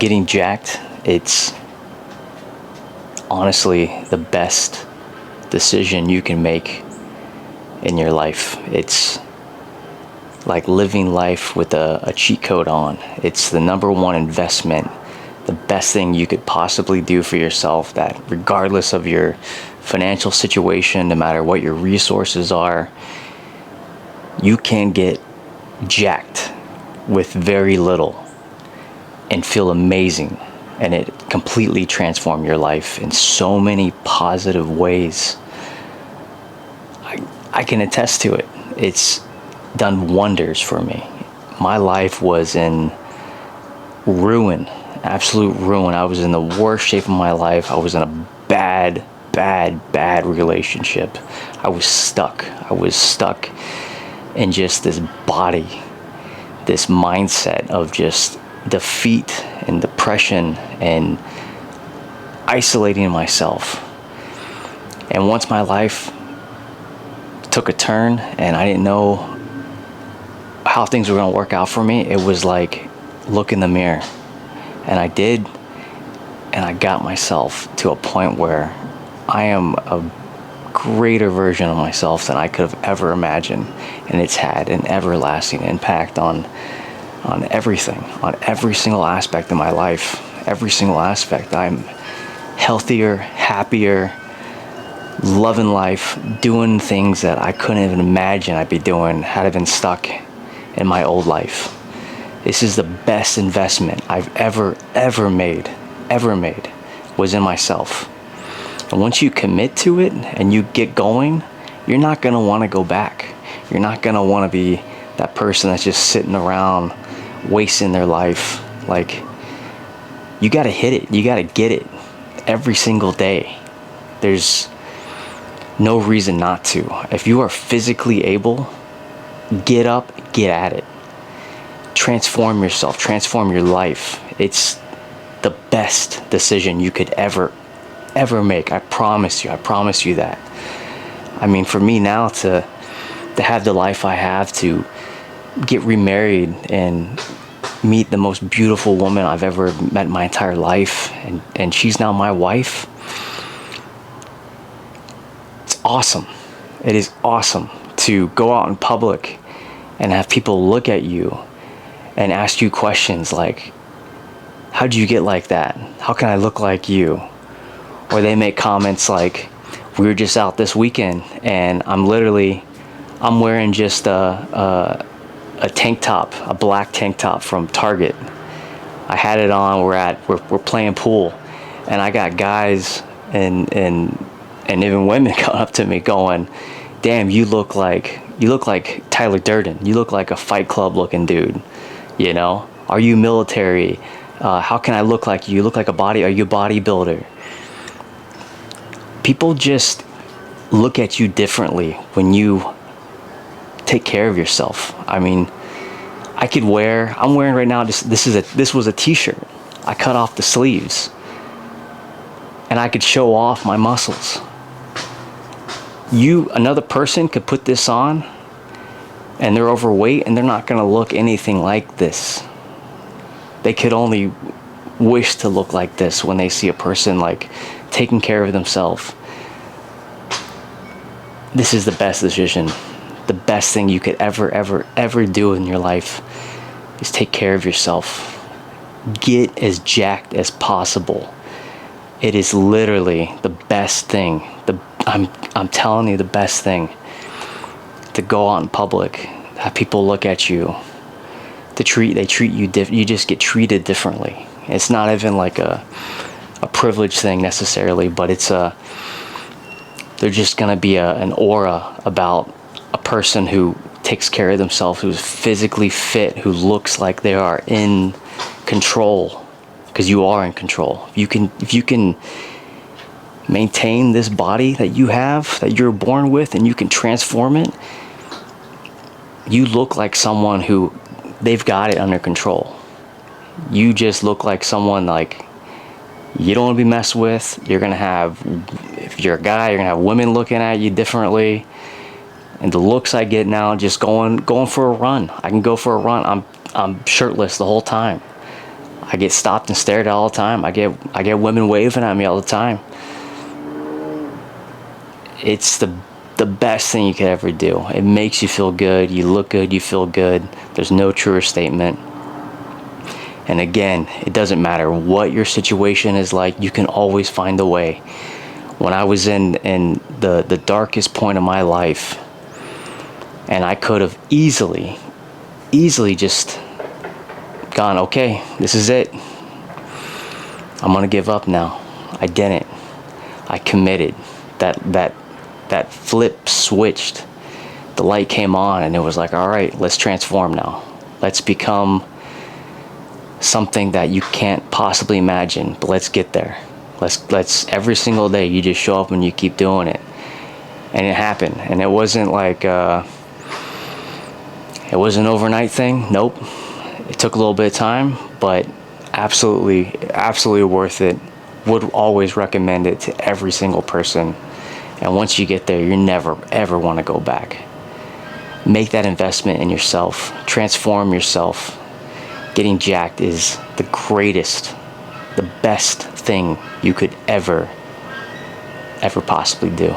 getting jacked, it's honestly the best decision you can make in your life. It's like living life with a cheat code on. It's the number one investment, the best thing you could possibly do for yourself, that regardless of your financial situation, no matter what your resources are, you can get jacked with very little and feel amazing, and it completely transform your life in so many positive ways. I can attest to it. It's done wonders for me. My life was in ruin, absolute ruin. I was in the worst shape of my life. I was in a bad relationship. I was stuck in just this body, this mindset of just defeat and depression and isolating myself. And once my life took a turn and I didn't know how things were going to work out for me, it was like, look in the mirror. And I did, and I got myself to a point where I am a greater version of myself than I could have ever imagined. And it's had an everlasting impact on everything, on every single aspect of my life. Every single aspect. I'm healthier, happier, loving life, doing things that I couldn't even imagine I'd be doing had I been stuck in my old life. This is the best investment I've ever made, was in myself. And once you commit to it and you get going, you're not going to want to go back. You're not going to want to be that person that's just sitting around wasting their life. Like, you got to hit it. You got to get it every single day. There's no reason not to. If you are physically able, get up, get at it. Transform yourself, transform your life. It's the best decision you could ever make. I promise you that. I mean, for me now to have the life I have, to get remarried and meet the most beautiful woman I've ever met in my entire life, and she's now my wife. It's awesome. It is awesome to go out in public and have people look at you and ask you questions like, how'd you get like that? How can I look like you? Or they make comments like, we were just out this weekend and I'm wearing just a tank top, a black tank top from Target. I had it on, we're playing pool, and I got guys and even women coming up to me going, damn, you look like Tyler Durden. You look like a Fight Club looking dude. You know, are you military? How can I look like you? You look like are you a bodybuilder? People just look at you differently when you take care of yourself. I mean, I'm wearing right now, this was a t-shirt. I cut off the sleeves and I could show off my muscles. Another person could put this on and they're overweight and they're not going to look anything like this. They could only wish to look like this when they see a person like taking care of themselves. This is the best decision. The best thing you could ever do in your life is take care of yourself. Get as jacked as possible. It is literally the best thing. I'm telling you, the best thing. To go out in public, have people look at you. They treat you you just get treated differently. It's not even like a privilege thing necessarily, but there's just gonna be an aura about a person who takes care of themselves, who's physically fit, who looks like they are in control, because you are in control. If you can maintain this body that you have, that you're born with, and you can transform it, you look like someone who they've got it under control. You just look like someone like you don't want to be messed with. You're gonna have, if you're a guy, you're gonna have women looking at you differently. And the looks I get now, just going for a run. I can go for a run. I'm shirtless the whole time. I get stopped and stared at all the time. I get women waving at me all the time. It's the best thing you could ever do. It makes you feel good. You look good. You feel good. There's no truer statement. And again, it doesn't matter what your situation is like. You can always find a way. When I was in the darkest point of my life, and I could have easily just gone, okay, this is it. I'm gonna give up now. I didn't. I committed. That flip switched. The light came on, and it was like, all right, let's transform now. Let's become something that you can't possibly imagine, but let's get there. Let's every single day you just show up and you keep doing it. And it happened. And it wasn't like it was an overnight thing. Nope. It took a little bit of time, but absolutely worth it. Would always recommend it to every single person. And once you get there, you never ever want to go back. Make that investment in yourself. Transform yourself. Getting jacked is the greatest, the best thing you could ever possibly do.